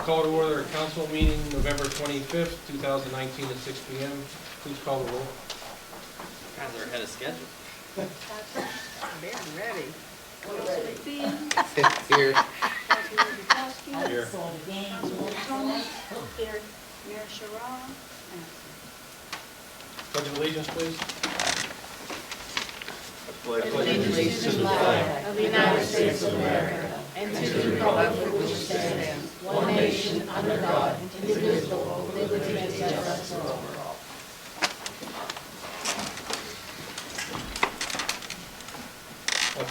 Call to order a council meeting November 25th, 2019 at 6 p.m. Please call the roll. Guys are ahead of schedule. They're ready. Here. Here. Here, Mayor Sherrod. Pledge of allegiance, please. Allegiance to the flag of the United States of America and to the republic for which it stands, one nation, under God, indivisible, with liberty and justice for all.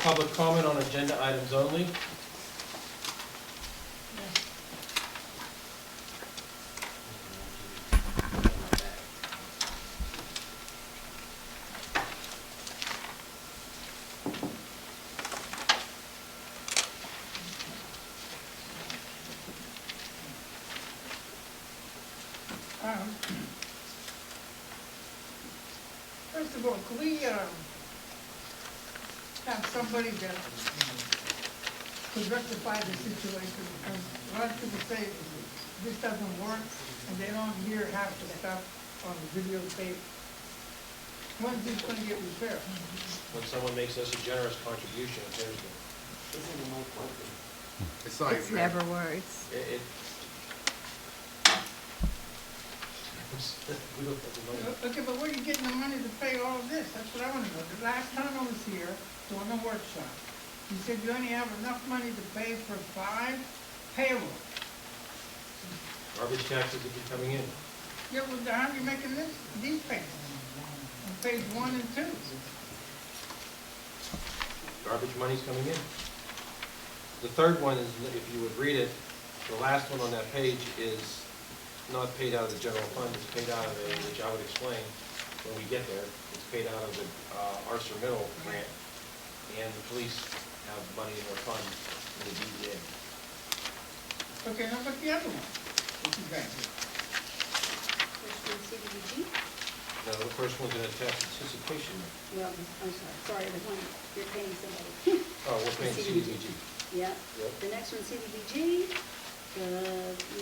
Public comment on agenda items only. First of all, could we have somebody that could rectify the situation? Because a lot of people say this doesn't work and they don't hear half the stuff on the videotape. When's this going to get repaired? When someone makes us a generous contribution, there's the, It's like It's never works. we don't have the money. Okay, but where are you getting the money to pay all of this? That's what I want to know. The last time I was here, doing a workshop, you said you only have enough money to pay for 5 payroll. Garbage taxes will be coming in. Yeah, well, how are you making these payments? On page 1 and 2. Garbage money's coming in. The third one is, if you would read it, the last one on that page is not paid out of the general fund, it's paid out of a, which I would explain when we get there, it's paid out of the ArcelorMittal grant, and the police have money in their fund in the DDA. Okay, now, but the other one, what you got here? First one, CDBG. Now, the first one's an anticipation. Well, I'm sorry, the one you're paying somebody. Oh, we're paying CDBG. Yeah. Yep. The next one's CDBG. The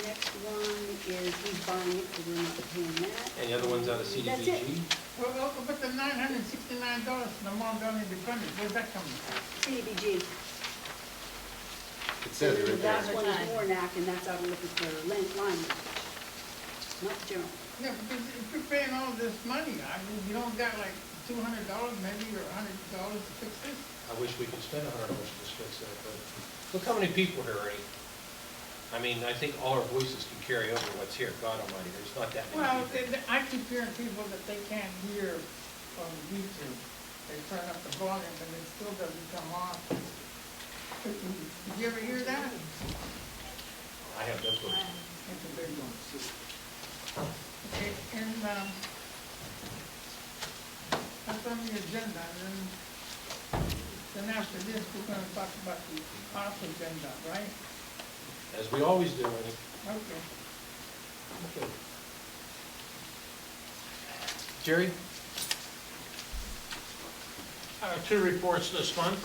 next one is he's buying it, so we're not paying that. And the other one's out of That's it. CDBG. Well, but the $969 from the Mont Valley Independent, where's that coming from? CDBG. it says it right That there. one is Warnack, and that's out of looking for line, not general. Yeah, because if you're paying all this money, I mean, you don't got like $200 maybe, or $100 to fix this? I wish we could spend $100 to fix that, but look how many people here already. I mean, I think all our voices can carry over what's here, God almighty, there's not that many Well, people. I keep hearing people that they can't hear on YouTube. They turn up the volume and it still doesn't come on. Did you ever hear that? I have no clue. It's a big one. Okay, and, that's on the agenda, and then after this, we're gonna talk about the off agenda, right? As we always do, Ernie. Okay. Okay. Jerry? 2 reports this month.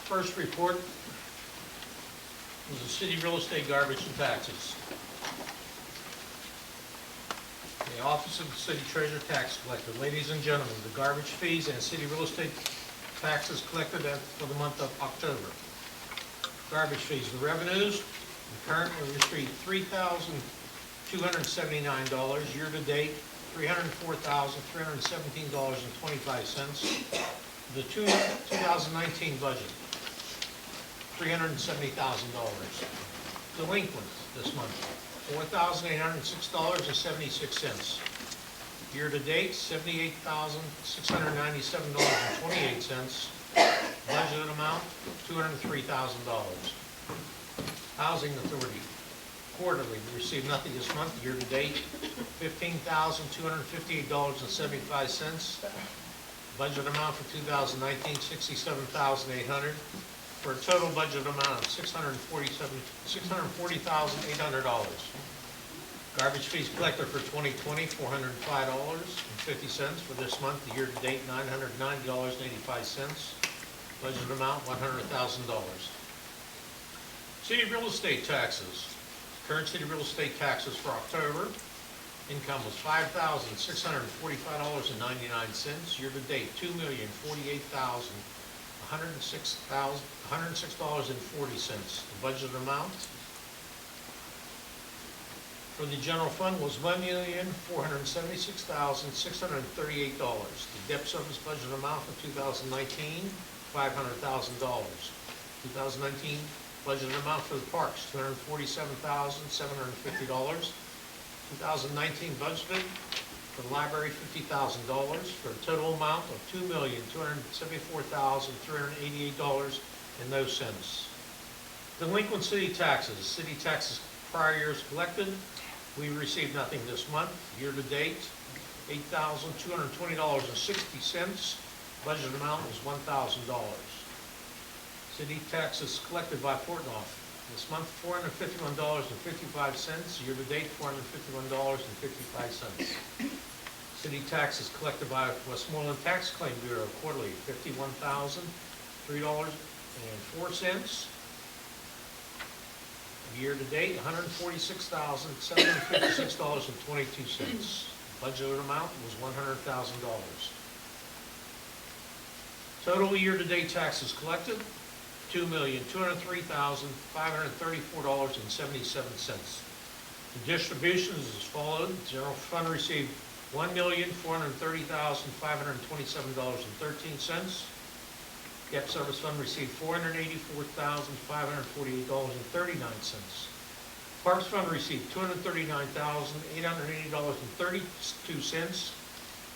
First report was the city real estate garbage and taxes. The Office of the City Treasurer Tax Collector. Ladies and gentlemen, the garbage fees and city real estate taxes collected for the month of October. Garbage fees, the revenues, we currently received $3,279, year-to-date, $304,317.25. The 2019 budget, $370,000. Delinquents this month, $4,806.76. Year-to-date, $78,697.28. Budgeted amount, $203,000. Housing Authority, quarterly, we received nothing this month. Year-to-date, $15,258.75. Budget amount for 2019, $67,800, for a total budget amount of $640,800. Garbage fees collected for 2020, $405.50. For this month, the year-to-date, $990.85. Budget amount $100,000. City real estate taxes. Current city real estate taxes for October. Income was $5,645.99. Year-to-date, $2,048,106.40. The budget amount for the general fund was $1,476,638. The debt service budget amount for 2019, $500,000. 2019 budget amount for the parks, $247,750. 2019 budgeted for the library, $50,000, for a total amount of $2,274,388.00. Delinquent city taxes. City taxes prior years collected. We received nothing this month. Year to date, $8,220.60. Budget amount was $1,000. City taxes collected by Portnoy. This month, $451.55. Year to date, $451.55. City taxes collected by Westmoreland Tax Claim Bureau quarterly, $51,003.04. Year to date, $146,756.22. Budget amount was $100,000. Total year-to-date taxes collected, $2,203,534.77. The distributions is as follows. General fund received $1,430,527.13. Debt service fund received $484,548.39. Parks fund received $239,880.32.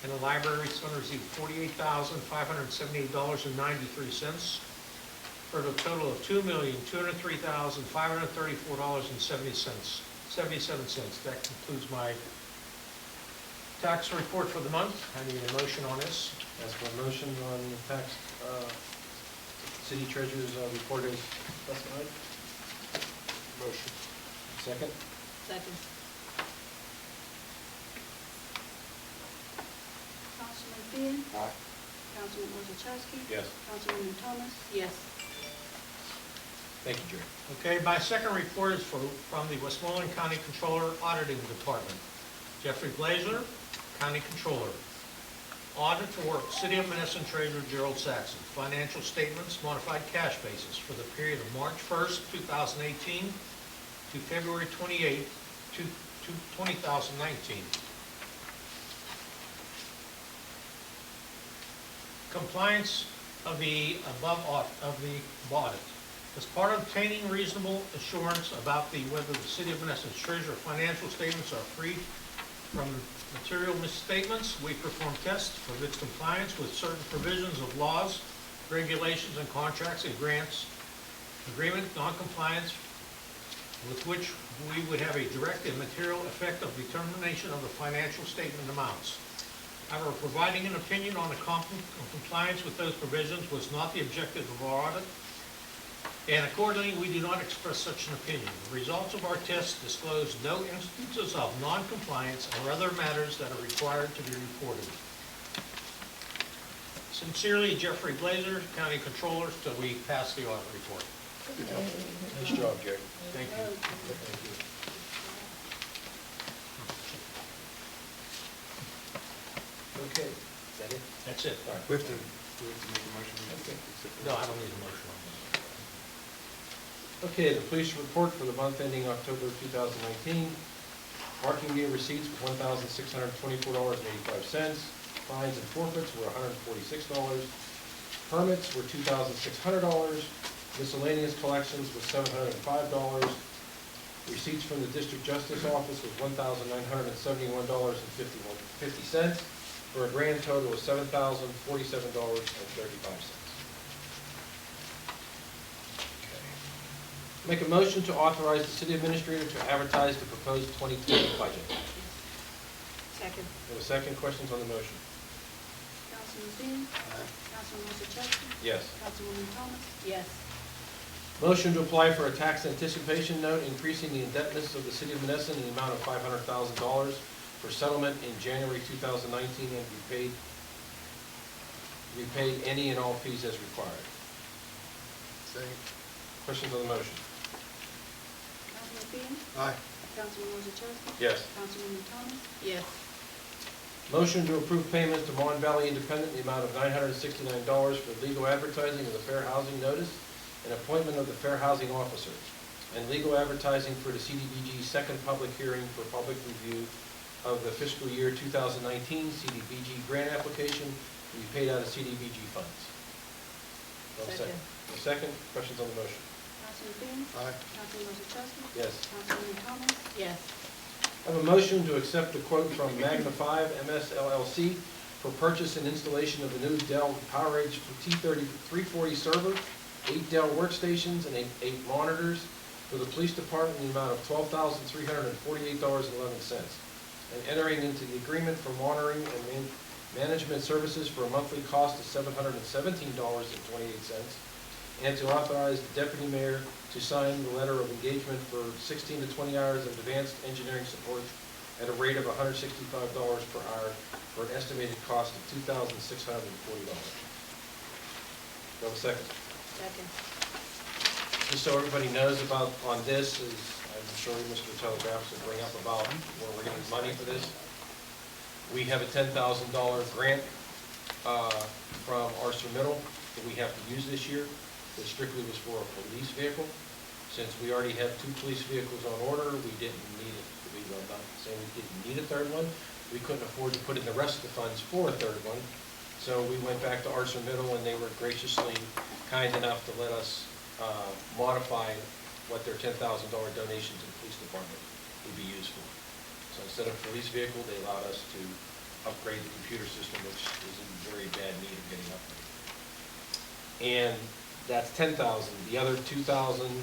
And the library fund received $48,578.93. For a total of $2,203,534.77. That concludes my tax report for the month. I need a motion on this. Ask for a motion on the tax, city treasurer's report as specified. Motion. Second? Second. Councilman Finn, Aye. Councilman Orzachowski. Yes. Councilwoman Thomas. Yes. Thank you, Jerry. Okay, my second report is from the Westmoreland County Controller Auditing Department. Jeffrey Blazer, County Controller. Audit for City of Monessen Treasurer Gerald Saxon. Financial statements, modified cash basis for the period of March 1st, 2018 to February 28th, 2019. Compliance of the above audit. As part of obtaining reasonable assurance about whether the City of Monessen's treasurer financial statements are free from material misstatements, we perform tests for its compliance with certain provisions of laws, regulations, and contracts and grants. Agreement non-compliance with which we would have a direct and material effect of determination of the financial statement amounts. However, providing an opinion on the compliance with those provisions was not the objective of our audit, and accordingly, we do not express such an opinion. The results of our tests disclose no instances of non-compliance or other matters that are required to be reported. Sincerely, Jeffrey Blazer, County Controller, till we pass the audit report. Nice job, Jerry. Thank you. Thank you. Okay, is that it? That's it. All right. We have to make a motion. No, I don't need a motion on Okay, the police report for the month ending October 2019. Parking meter receipts were $1,624.85. Fines and forfeits were $146. Permits were $2,600. Miscellaneous collections was $705. Receipts from the district justice office was $1,971.50, for a grand total of $7,047.35. Make a motion to authorize the city administrator to advertise the proposed 2020 budget. Second. We have a second. Questions on the motion? Councilman Finn. Councilman Orzachowski. Yes. Councilwoman Thomas. Yes. Motion to apply for a tax anticipation note increasing the indebtedness of the city of Monessen in the amount of $500,000 for settlement in January 2019 and repaid any and all fees as required. Second. Questions on the motion? Councilman Fian? Aye. Councilman Orzachowski? Yes. Councilwoman Thomas? Yes. Motion to approve payment to Mon Valley Independent in the amount of $969 for legal advertising of the fair housing notice and appointment of the fair housing officer, and legal advertising for the CDBG second public hearing for public review of the fiscal year 2019 CDBG grant application to be paid out of CDBG funds. Do I have a Second. A second. Questions on the motion? Councilman Fian? Aye. Councilman Orzachowski? Yes. Councilwoman Thomas? Yes. I have a motion to accept the quote from Magna 5 MS LLC for purchase and installation of the new Dell PowerEdge T340 server, 8 Dell workstations, and 8 monitors for the police department in the amount of $12,348.11, and entering into the agreement for monitoring and management services for a monthly cost of $717.28, and to authorize the deputy mayor to sign the letter of engagement for 16 to 20 hours of advanced engineering support at a rate of $165 per hour for an estimated cost of $2,640. Do I have a second? Second. Just so everybody knows about on this, is I'm sure Mr. Telegraphs will bring up about where we're getting money for this. We have a $10,000 grant from ArcelorMittal that we have to use this year. That strictly was for a police vehicle. Since we already have 2 police vehicles on order, we didn't need it. I'm not saying we didn't need a third one. We couldn't afford to put in the rest of the funds for a third one. So we went back to ArcelorMittal, and they were graciously kind enough to let us modify what their $10,000 donation to the police department would be used for. So instead of a police vehicle, they allowed us to upgrade the computer system, which is in very bad need of getting upgraded. And that's $10,000. The other $2,348.11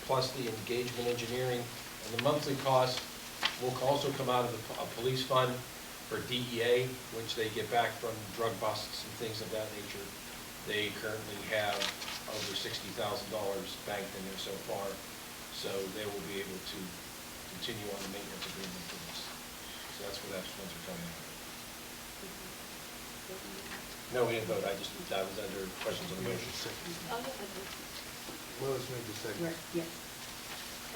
plus the engagement engineering and the monthly cost will also come out of a police fund for DEA, which they get back from drug busts and things of that nature. They currently have over $60,000 banked in there so far, so they will be able to continue on the maintenance agreement for this. So that's where that's funds are coming out. No, we didn't vote. I was under questions on the motion. Oh, yes, I did. Willis made the second. Right, yes.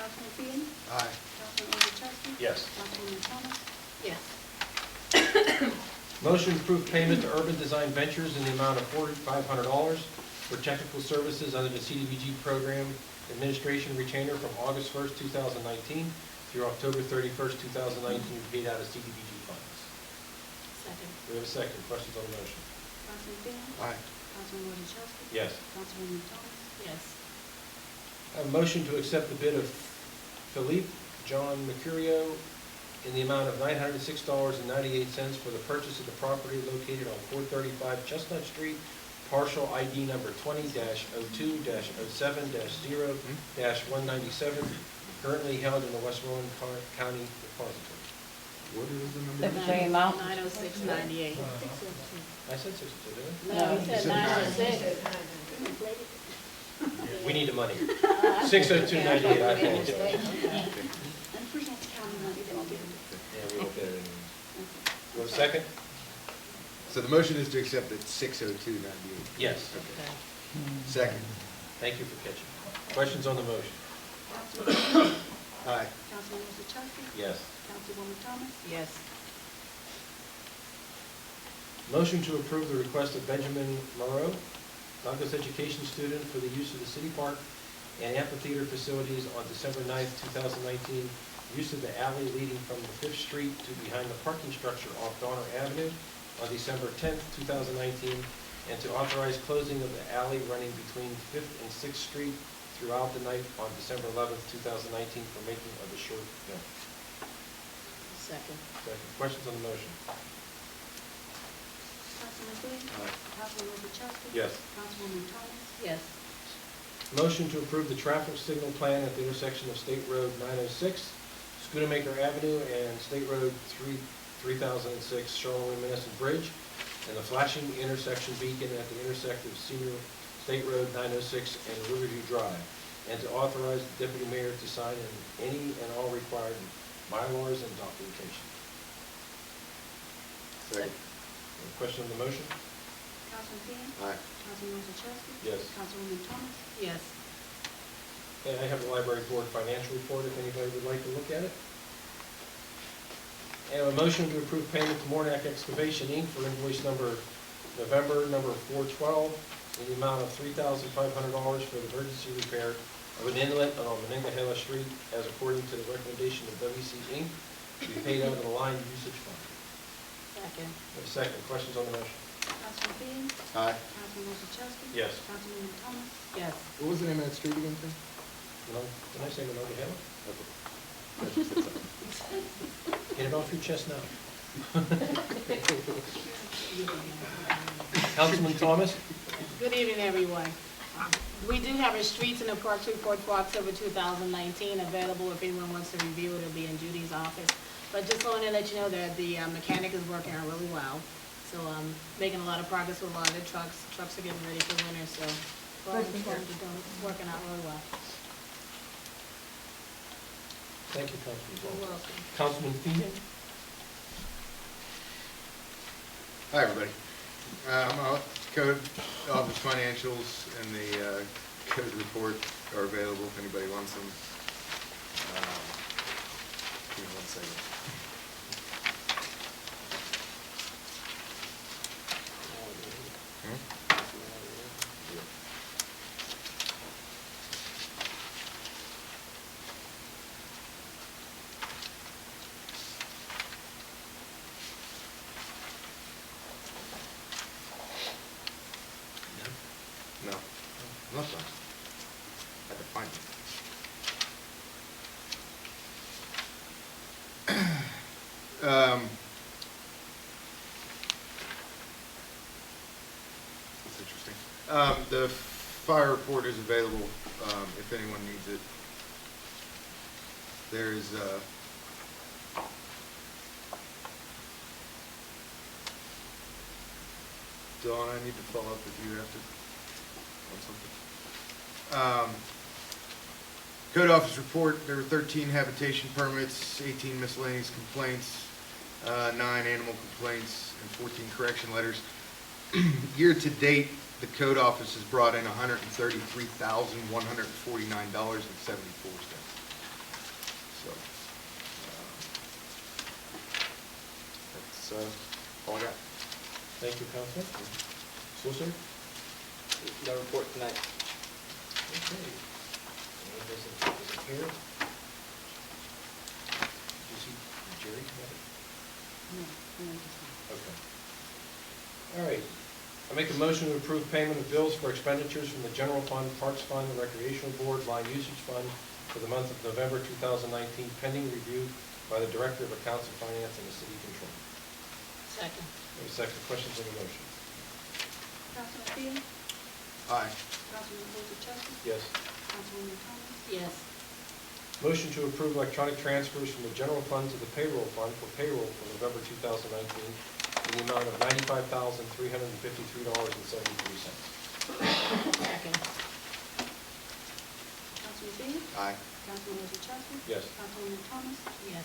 Councilman Fian? Aye. Councilman Orzachowski? Yes. Councilwoman Thomas? Yes. Motion to approve payment to Urban Design Ventures in the amount of $4,500 for technical services under the CDBG program administration retainer from August 1st, 2019 through October 31st, 2019, paid out of CDBG funds. Second. Do we have a second? Questions on the motion? Councilman Fian? Aye. Councilman Orzachowski? Yes. Councilwoman Thomas? Yes. I have a motion to accept the bid of Philippe John Mercurio in the amount of $906.98 for the purchase of the property located on 435 Chestnut Street, partial ID number 20-02-07-0-197, currently held in the Westmoreland County Depository. What is the number? That's the same amount? 906.98. I said 62, didn't No, he said 906. I? We need the money. 602.98, I apologize. And first have to count the money, then I'll give it. Yeah, we will get it anyways. You have a second? So the motion is to accept at 6:02:98. Yes. Okay. Second. Thank you for catching. Questions on the motion? Councilman Fian? Aye. Councilman Orzachowski? Yes. Councilwoman Thomas? Yes. Motion to approve the request of Benjamin Moreau, Douglas education student, for the use of the city park and amphitheater facilities on December 9th, 2019, use of the alley leading from the 5th Street to behind the parking structure off Donner Avenue on December 10th, 2019, and to authorize closing of the alley running between 5th and 6th Street throughout the night on December 11th, 2019, for making of a short film. Second. Second. Questions on the motion? Councilman Fian? Aye. Councilman Orzachowski? Yes. Councilwoman Thomas? Yes. Motion to approve the traffic signal plan at the intersection of State Road 906, Schoonamaker Avenue, and State Road 3006, Charlotte Monessen Bridge, and the flashing intersection beacon at the intersection of State Road 906 and Riverview Drive, and to authorize the deputy mayor to sign any and all required mylars and documentation. Second. Any question on the motion? Councilman Dean? Aye. Councilman Orzachowski? Yes. Councilwoman Thomas? Yes. And I have the library board financial report if anybody would like to look at it. And a motion to approve payment to Mornack Excavation, Inc. for invoice November number 412 in the amount of $3,500 for the emergency repair of an inlet on Monongahela Street as according to the recommendation of WC Inc. to be paid out of the line usage fund. Second. Have a second. Questions on the motion? Councilman Dean? Aye. Councilman Orzachowski? Yes. Councilwoman Thomas? Yes. What was the name of that street again, Tim? Did I say Monongahela? Okay. I just said something. Get it off your chest now. Councilman Thomas? Good evening, everyone. We do have a Streets and the Parks report for October 2019 available. If anyone wants to review it, it'll be in Judy's office. But just wanted to let you know that the mechanic is working out really well. So making a lot of progress with a lot of the trucks. Trucks are getting ready for winter, so for all the trucks are doing, working out really well. Thank you, Councilman You're Thomas. welcome. Councilman Feeney? Hi, everybody. Code office financials and the code report are available if anybody wants them. Give me 1 second. No, I'm not done. I had to find it. That's interesting. The fire report is available if anyone needs it. There's Dawn, I need to follow up with you after on something. Code office report, there were 13 habitation permits, 18 miscellaneous complaints, 9 animal complaints, and 14 correction letters. Year to date, the code office has brought in $133,149.74. So, that's all I got. Thank you, Councilman. Solicitor? No report tonight. Okay. Anyone isn't here? Did you see Jerry come out? No, no, just not. Okay. All right. I make a motion to approve payment of bills for expenditures from the General Fund, Parks Fund, and Recreational Board Line Usage Fund for the month of November 2019, pending review by the Director of Accounts and Finance and the City Controller. Second. Any second questions on the motion? Councilman Dean? Aye. Councilman Orzachowski? Yes. Councilwoman Thomas? Yes. Motion to approve electronic transfers from the general fund to the payroll fund for payroll for November 2019 in the amount of $95,353.73. Second. Councilman Dean? Aye. Councilman Orzachowski? Yes. Councilwoman Thomas? Yes.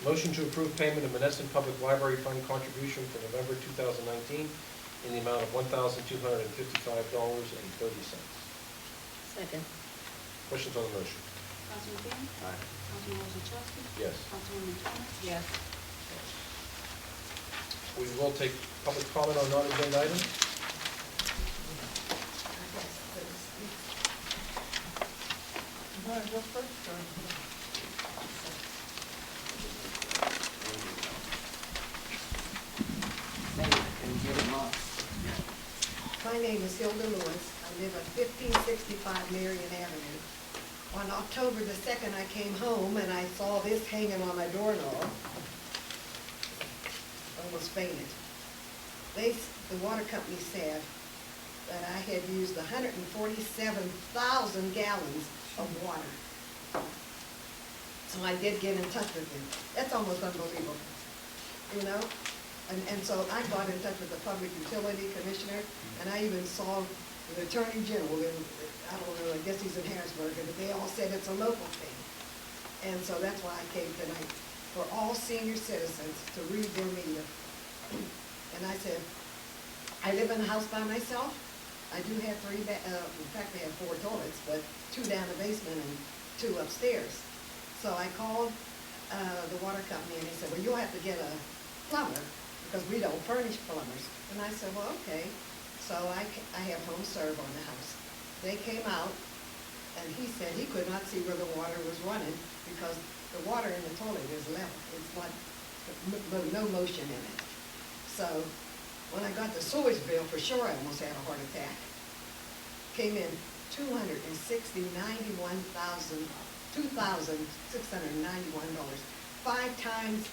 Motion to approve payment of Monessen Public Library Fund contribution for November 2019 in the amount of $1,255.30. Second. Questions on the motion? Councilman Dean? Aye. Councilman Orzachowski? Yes. Councilwoman Thomas? Yes. We will take public comment on non-agenda items. You want to go first, or? My name is Hilda Lewis. I live at 1565 Marion Avenue. On October the 2nd, I came home and I saw this hanging on my doorknob. Almost fainted. The water company said that I had used 147,000 gallons of water. So I did get in touch with them. That's almost unbelievable, you know? And so I got in touch with the Public Utility Commissioner, and I even saw the Attorney General, and I don't know, I guess he's in Harrisburg, but they all said it's a local thing. And so that's why I came tonight, for all senior citizens to read their meter. And I said, I live in a house by myself. I do have in fact, they have 4 toilets, but 2 down the basement and 2 upstairs. So I called the water company, and they said, well, you'll have to get a plumber, because we don't furnish plumbers. And I said, well, okay. So I have home serve on the house. They came out, and he said he could not see where the water was running, because the water in the toilet is level. It's not, no motion in it. So when I got the sewage bill, for sure I almost had a heart attack. Came in $2,691. 5 times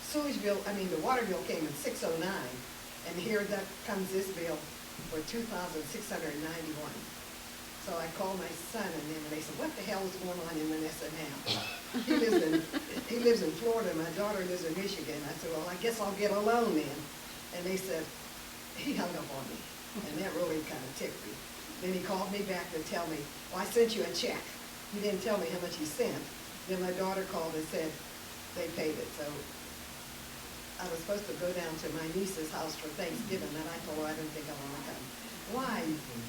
sewage bill, the water bill came in $609, and here that comes this bill for $2,691. So I called my son, and then they said, what the hell is going on in Monessen now? He lives in Florida, my daughter lives in Michigan. I said, well, I guess I'll get a loan then. And they said, he hung up on me, and that really kind of ticked me. Then he called me back to tell me, well, I sent you a check. He didn't tell me how much he sent. Then my daughter called and said they paid it. So I was supposed to go down to my niece's house for Thanksgiving, and I told her I didn't think I want to come. Why?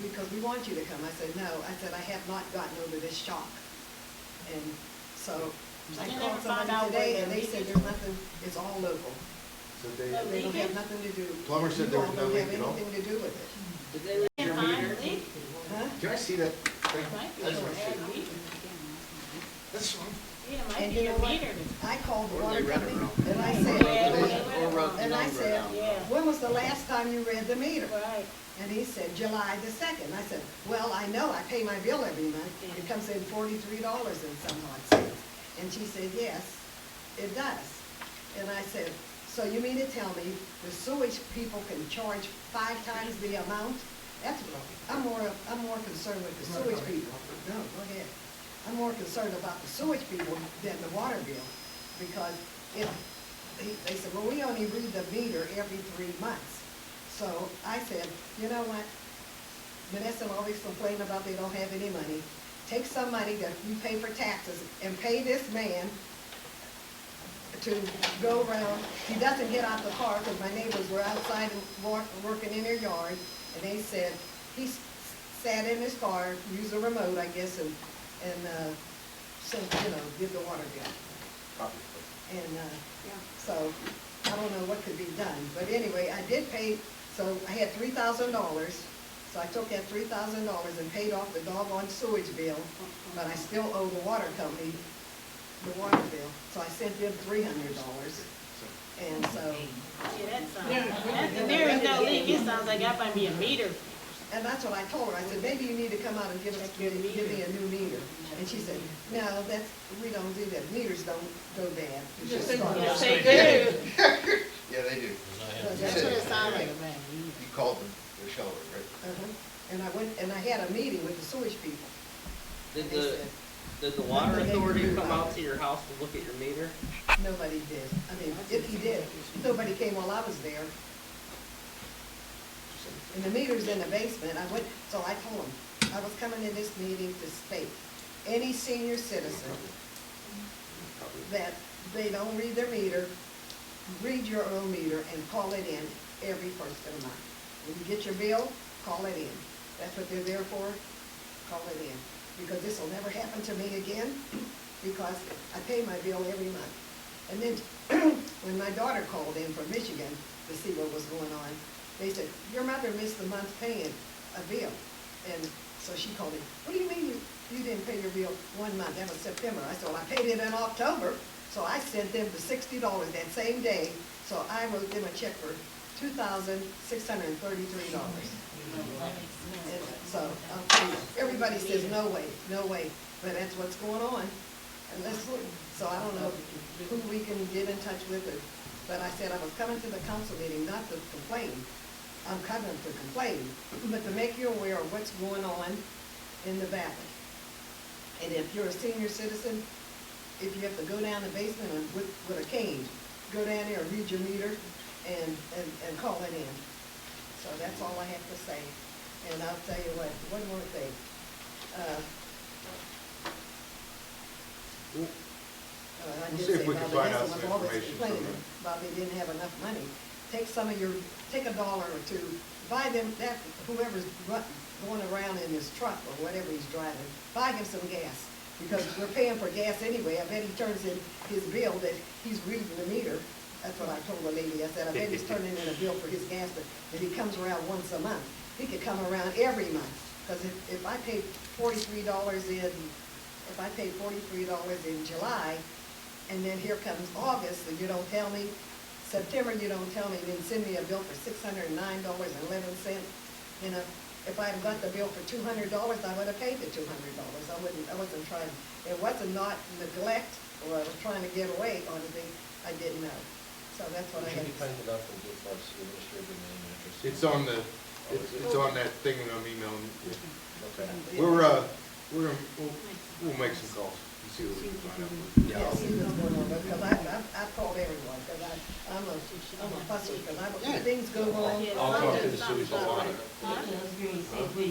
Because we want you to come. I said, no. I said, I have not gotten over this shock. And so I You called never found somebody out today, where and the they said leakage there's nothing, it's all local. So They don't have nothing to do. Plumber said there was no leak at all? You all don't have anything to do with it. Did they leave Can't your find meter? leak. Huh? Can I see that thing? Might be I just your wanna see it. leak. This one? Yeah, it might And be you your know what? meter. I called the Or water they read it company, wrong. and I Yeah, said, they Or wrote the and I number said, down. Yeah. when was the last time you read the meter? Right. And he said, July the 2nd. I said, well, I know, I pay my bill every month. It comes in $43 and some odd cents. And she said, yes, it does. And I said, so you mean to tell me the sewage people can charge 5 times the amount? That's, I'm more concerned with the sewage people. No, go ahead. I'm more concerned about the sewage people than the water bill, because they said, well, we only read the meter every 3 months. So I said, you know what? Monessen always complain about they don't have any money. Take some money that you pay for taxes and pay this man to go around. He doesn't get out the car, because my neighbors were outside and working in their yard, and they said he sat in his car, used a remote, I guess, and did the water bill. And so I don't know what could be done, but anyway, I did pay. So I had $3,000. So I took that $3,000 and paid off the doggone sewage bill, but I still owe the water company the water bill. So I sent them $300. And so, Yeah, there is no leak. It sounds like that might be a meter. and that's what I told her. I said, maybe you need to come out and give me a new meter. And she said, no, we don't do that. Meters don't go bad. It's just start Yes, out. they do. Yeah, they do. That's what it sounds like, a bad meter. You called them, the Sheller, right? And I went, and I had a meeting with the sewage people. Did They the, said, did the water authority come out to your house to look at your meter? nobody did. I mean, if he did, nobody came while I was there. And the meter's in the basement. So I told him, I was coming to this meeting to state, any senior citizen that they don't read their meter, read your own meter and call it in every first of the month. When you get your bill, call it in. That's what they're there for, call it in. Because this will never happen to me again, because I pay my bill every month. And then, when my daughter called in from Michigan to see what was going on, they said, your mother missed the month paying a bill. And so she called me, what do you mean you didn't pay your bill 1 month? That was September. I said, well, I paid it in October. So I sent them the $60 that same day. So I wrote them a check for $2,633. And so, everybody says, no way, no way. But that's what's going on. And so I don't know who we can get in touch with. But I said I was coming to the council meeting not to complain. I'm coming to complain, but to make you aware of what's going on in the valley. And if you're a senior citizen, if you have to go down the basement and with a cane, go down there and read your meter and call it in. So that's all I have to say. And I'll tell you what, one more thing. I We'll did see if say we can Bobby find out Nessa some was always information from complaining him. Bobby didn't have enough money. take take $1 or two, buy them, whoever's going around in his truck or whatever he's driving, buy him some gas. Because we're paying for gas anyway. I bet he turns in his bill that he's reading the meter. That's what I told the lady. I said, I bet he's turning in a bill for his gas, but if he comes around once a month, he could come around every month. Because if I paid $43 in July, and then here comes August, and you don't tell me, September, you don't tell me, then send me a bill for $609.11. You know, if I had got the bill for $200, I would have paid the $200. I wasn't trying, it wasn't not neglect, or I was trying to get away on anything I didn't know. So that's what I Would had you be to say. kind enough and give our city administrator the name and address? It's on the, it's on that thing that I'm emailing. Okay. We'll make some calls and see what we can find out. Yeah, see what's going on, because I've called everyone, because I'm a fusser, because things go wrong. I'll talk to the sewage authority.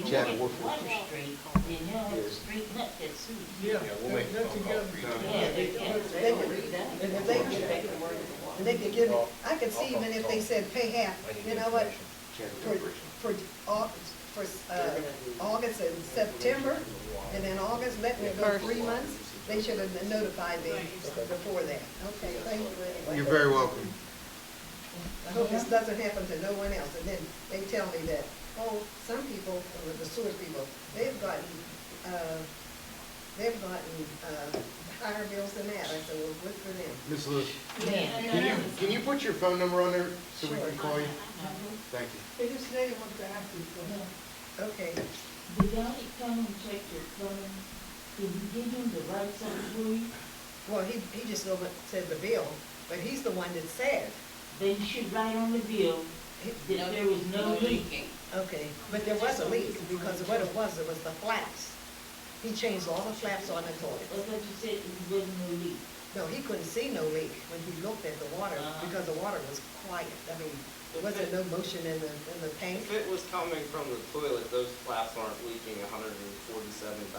Chad, Water we're- Street, and they'll have to straighten up that sewer. Yeah, Yeah, we'll make a they're phone call together. for you. Yeah, they can. And if they could give me, I could see even if they said pay half, I need you know what? information. For August and September, and then August, let me go 3 months, they should have notified me before that. Okay, thank you anyway. You're very welcome. I hope this doesn't happen to no one else, and then they tell me that, oh, some people, the sewer people, they've gotten higher bills than that. I said, well, good for them. Ms. Lewis, Yeah. can you put your phone number on there so we Sure. can call you? Thank you. They just say they want to ask you, so. Okay, The guy that come and check your phone, can you give him the right side for you? well, he just said the bill, but he's the one that said, Then you should write on the bill that there was no leaking. okay, but there was a leak, because what it was the flaps. He changed all the flaps on the I toilet. thought you said there wasn't no leak. No, he couldn't see no leak when he looked at the water, because the water was quiet. I mean, there wasn't no motion in the tank. If it was coming from the toilet, those flaps aren't leaking 147,000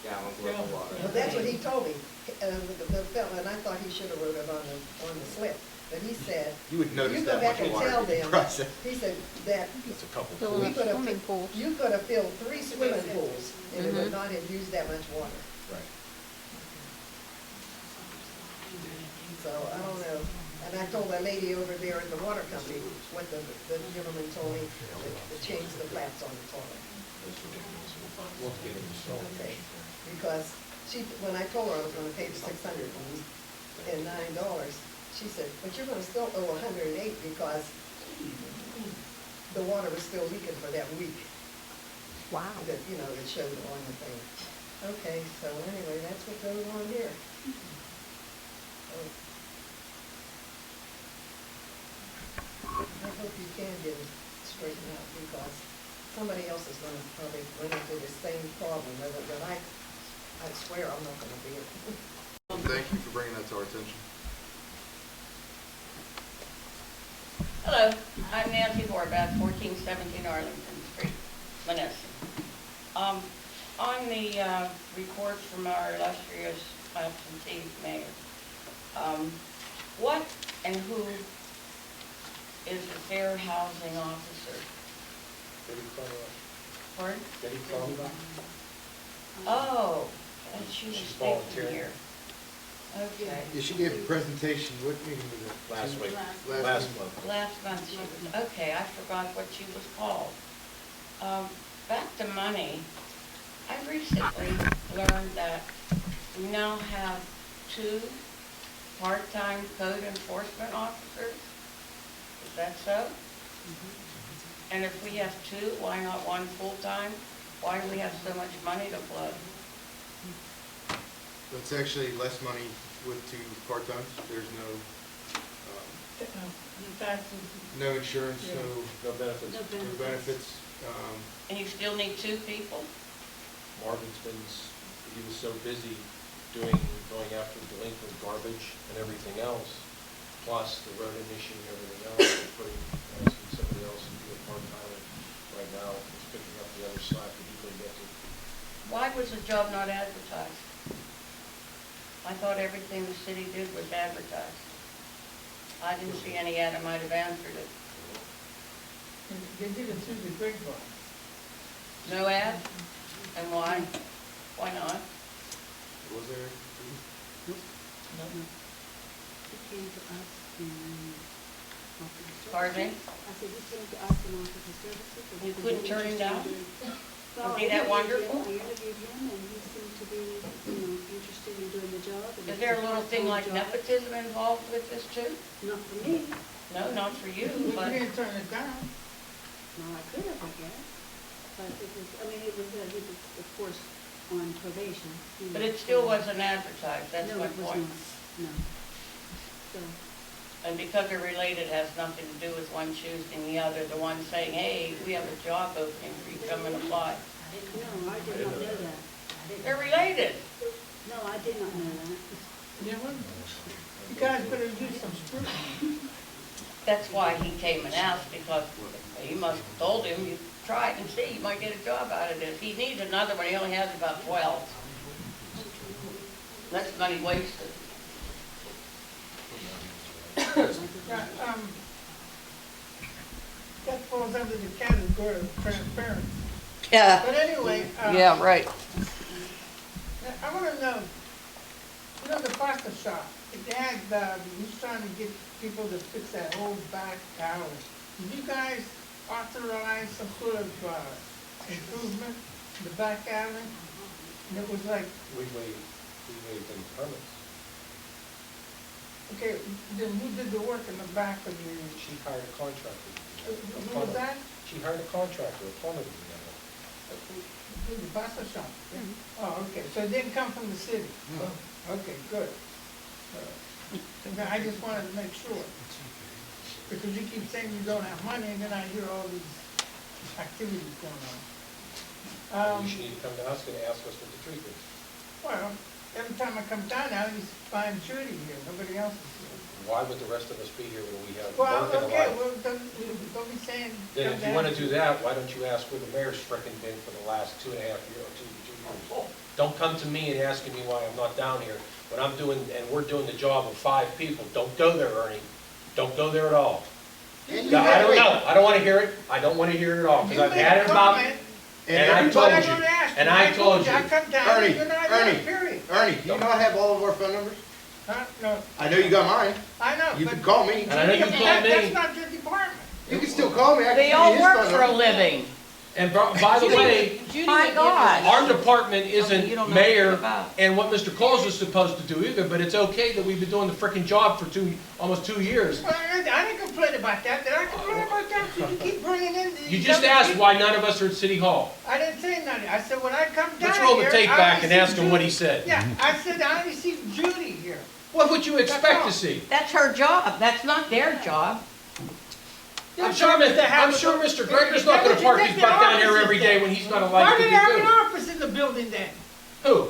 gallons worth of water. Well, that's what he told me, the fellow, and I thought he should have wrote it on the slip. But he said, You would notice you go that back much and water tell being them, processed. he said that That's a couple. we could have, you could have filled 3 swimming pools, and it would not have used that much water. Right. So, I don't know. And I told that lady over there at the water company what the gentleman told me, to change the flaps on the toilet. We'll get it installed. Okay, because when I told her I was gonna pay the $609, she said, but you're gonna still owe 108 because the water was still leaking for that week. Wow. That, you know, it showed on the thing. Okay, so anyway, that's what goes on here. I hope you can get it straightened out, because somebody else is gonna probably run into the same problem with it, but I swear I'm not gonna be able. Thank you for bringing that to our attention. Hello, I'm Nancy Horvath, 1417 Arlington Street, Monessen. On the report from our illustrious absentee mayor, what and who is the fair housing officer? Pardon? Debbie Cromwell? Oh, and she was She's speaking volunteering. here. Okay. Yeah, she gave a presentation, what meeting was it? Last week. Last month. Last month she was, okay, I forgot what she was called. Back to money, I recently learned that we now have 2 part-time code enforcement officers. Is that so? And if we have 2, why not 1 full-time? Why do we have so much money to flood? That's actually less money with 2 part-times. There's Taxes. no insurance, No benefits. no benefits. And you still need 2 people? Marvin's been, he was so busy going after delinquent garbage and everything else, plus the road issue and everything else, we're asking somebody else to do a part-time right now, he's picking up the other slack that he couldn't get to. Why was the job not advertised? I thought everything the city did was advertised. I didn't see any ad, I might have answered it. And they did it through the grapevine. No ad? And why? Why not? Was there? He came to us and offered his services. Pardon me? I said, he came to us and offered his services. and You he couldn't was turn him down? interested in doing- So Would I be that interviewed wonderful? him. I interviewed him and he seemed to be, interested in doing the job. and Is it's there a little thing part-time like job. nepotism involved with this too? Not for me. No, not for you, You but didn't turn it down. No, I could have, I guess. But it was, he was, of course, on probation. but it still wasn't advertised, that's No, my it was point. not, no. So, And because they're related, has nothing to do with one choosing the other. The one saying, hey, we have a job opening, will you come and apply? no, I did not know that. I didn't- They're related. No, I did not know that. You know what? You guys better use some scrutiny. That's why he came and asked, because you must have told him, you try it and see, you might get a job out of this. He needs another one, he only has about 12. That's money wasted. Yeah, that falls under the category of transparency. Yeah. But anyway, right. I want to know, the pasta shop, it had, he's trying to get people to fix that whole back alley. Did you guys authorize some sort of improvement in the back alley? And it was like, We waived any permits. okay, then who did the work in the back of the, She hired a contractor. who was that? She hired a contractor, a plumber to do that. The pasta shop? Oh, okay, so it didn't come from the city? Okay, good. I just wanted to make sure. Because you keep saying you don't have money, and then I hear all these activities going on. You should need to come to us and ask us what the truth is. Well, every time I come down now, you find Judy here, nobody else is here. Why would the rest of us be here when we have Well, work and a okay, life? well, don't be saying. Then come if you down. want to do that, why don't you ask where the mayor's frickin' been for the last 2.5 years or 2 years? Don't come to me and asking me why I'm not down here when I'm doing, and we're doing the job of 5 people. Don't go there, Ernie. Don't go there at all. And No, I don't know. I don't want to hear it. I don't want to hear it at all, because You I've made had a it about, comment, and I everybody- told I'm you, gonna ask and I told you. I come down, Ernie, you're not Ernie. here, period. Ernie, do you not have all of our phone numbers? Huh? No, I know you got mine. I know, You but. can call me. And I know you That's called me. not your department. You can still call me. I can They give you all his work phone for a number. living. And by the way, My God. our department You isn't don't know what mayor it's about. and what Mr. Claus is supposed to do either, but it's okay that we've been doing the frickin' job for almost 2 years. Well, I didn't complain about that, did I complain about that? So you keep bringing in these. You just other asked people. why none of us are at City Hall. I didn't say nothing, I said, when I come down here. Let's roll the tape I back only and ask see him what he Judy. said. Yeah, I said, I only see Judy here. What would you expect That's all. to see? That's her job, that's not their job. I'm sure Mr. Greger's not gonna park his butt down here every day when he's not Why elected do to they have an do. office in the building then? Who?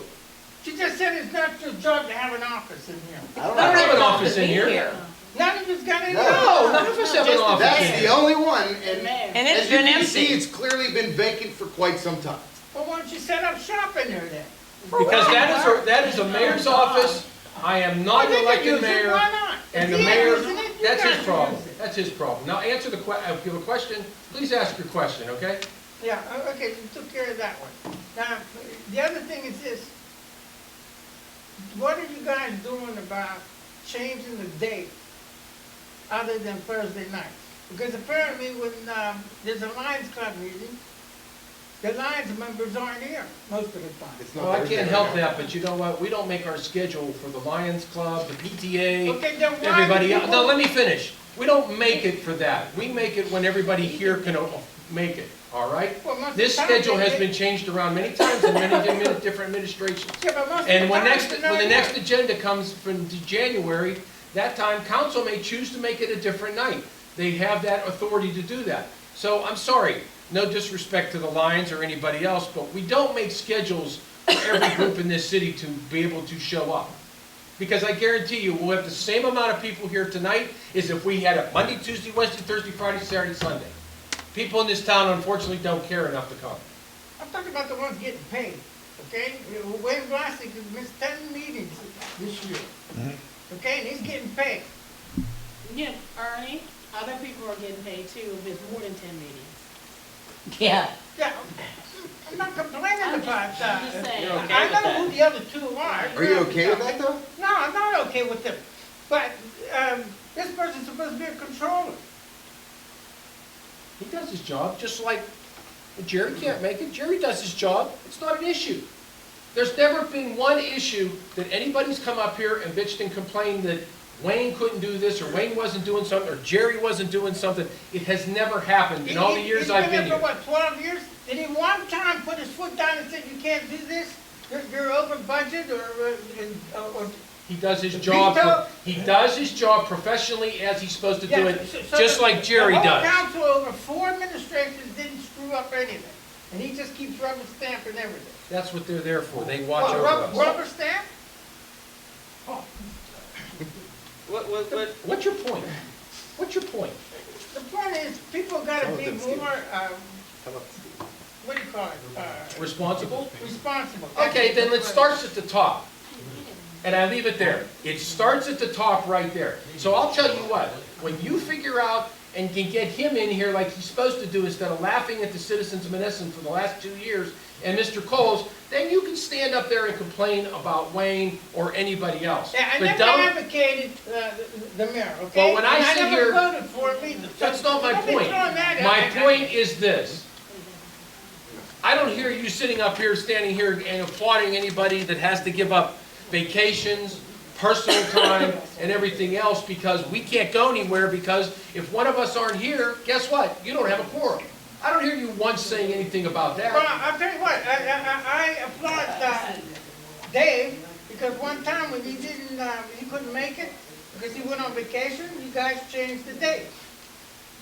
She just said it's not your job to have an office in here. I don't I don't know. have an office in Be here. None of you's got any. No, none of us have an office in That's the here. only one, and Mayor. And it's as you been can see, empty. it's clearly been vacant for quite some time. Well, why don't you set up shop in there then? Because that is a mayor's office. I am not Well, an they can use elected it, mayor. why not? And If the he ain't mayor, using it, you that's his guys problem. use it. That's his problem. Now answer if you have a question, please ask your question, okay? Yeah, okay, you took care of that one. Now, the other thing is this. What are you guys doing about changing the date other than Thursday nights? Because apparently when there's a Lions Club meeting, the Lions members aren't here most of the time. It's not Well, I Thursday can't right help now. that, but you know what? We don't make our schedule for the Lions Club, the PTA, Okay, then why do everybody else. people- No, let me finish. We don't make it for that. We make it when everybody here can make it, all right? Well, most of This the time schedule they has get- been changed around many times in many different administrations. Yeah, but most of And the when time next, they're when not the next here. agenda comes from January, that time, council may choose to make it a different night. They have that authority to do that. So I'm sorry, no disrespect to the Lions or anybody else, but we don't make schedules for every group in this city to be able to show up. Because I guarantee you, we'll have the same amount of people here tonight as if we had a Monday, Tuesday, Wednesday, Thursday, Friday, Saturday, Sunday. People in this town unfortunately don't care enough to come. I'm talking about the ones getting paid, okay? Wayne Blastic has missed 10 meetings this year, okay, and he's getting paid. Yeah, Ernie, other people are getting paid too if it's more than 10 meetings. Yeah. Yeah, I'm not complaining I'm about just that. saying. You're okay I with know that? who the other two are. Are you okay with that, though? No, I'm not okay with them. But, this person's supposed to be a controller. He does his job, just like when Jerry can't make it. Jerry does his job. It's not an issue. There's never been one issue that anybody's come up here and bitched and complained that Wayne couldn't do this, or Wayne wasn't doing something, or Jerry wasn't doing something. It has never happened in all the years I've been He's been here. here for what, 12 years? Did he one time put his foot down and say, you can't do this? You're over budget or He does his job, Veto? he does his job professionally as he's supposed to do Yeah, it, so just the- like Jerry The does. whole council over 4 administrations didn't screw up anything. And he just keeps rubber stamping everything. That's what they're there for. They watch What, over us. rubber stamp? Oh, What, What's your point? What's your point? the point is, people gotta be more, what do you call it? Responsible? Responsible. Okay, then it starts at the top. And I leave it there. It starts at the top right there. So I'll tell you what, when you figure out and can get him in here like he's supposed to do instead of laughing at the citizens of Monessen for the last 2 years and Mr. Coles, then you can stand up there and complain about Wayne or anybody else. Yeah, I But never don't, advocated the mayor, okay? Well, when I And sit never here- voted for him either. that's not my Don't be point. throwing that My at me. point is this. I don't hear you sitting up here, standing here and applauding anybody that has to give up vacations, personal time, and everything else because we can't go anywhere because if one of us aren't here, guess what? You don't have a quorum. I don't hear you once saying anything about Well, that. I'll tell you what, I applaud Dave, because one time when he didn't, he couldn't make it, because he went on vacation, you guys changed the date.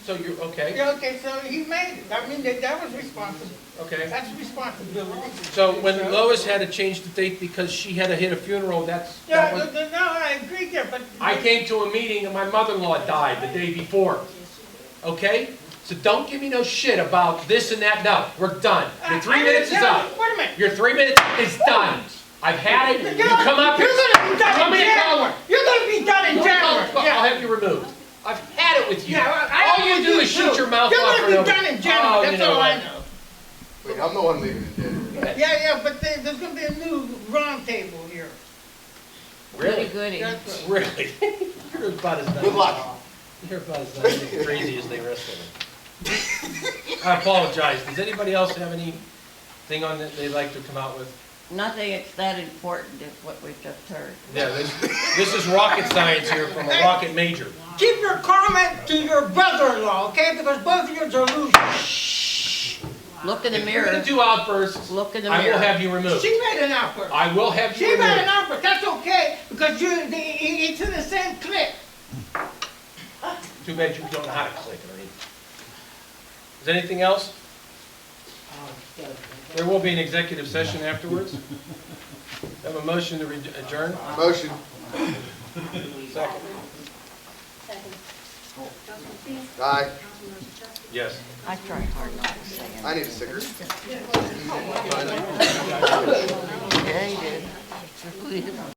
So you're, okay, Yeah, okay, so he made it. I mean, that was responsible. okay. That's responsibility. So when Lois had to change the date because she had to hit a funeral, that Yeah, was... no, I agree there, but. I came to a meeting and my mother-in-law died the day before. Okay? So don't give me no shit about this and that. No, we're done. Your 3 minutes is up. Wait a minute. Your 3 minutes is done. I've had it. You come up here. You're gonna be done Come in here, January. You're gonna be done in January. I'll Yeah. have you removed. I've had it with you. Yeah, I All you do is shoot your mouth You're off. gonna be done in January, that's all I what? know. Wait, I'm the one leaving in January. Yeah, but there's gonna be a new round table here. Really? Goody. That's right. Really? You're about as done. Good luck. You're about as done as crazy as they rest of them. I apologize. Does anybody else have anything on that they'd like to come out with? Nothing it's that important is what we've just heard. Yeah, this is rocket science here from a rocket major. Keep your comment to your brother-in-law, okay? Because both of you are losers. Look in the If you're gonna mirror. do outbursts, Look in the I will mirror. have you removed. She made an outburst. I will have you She made an removed. outburst. That's okay because it's in the same clip. Too bad you don't know how to click, Ernie. Is there anything else? There will be an executive session afterwards. Have a motion to adjourn? Motion. Second. Councilman Finn, Aye. Councilman Chester, Yes. I try hard not to say it. I need a cigarette. Yeah, you did.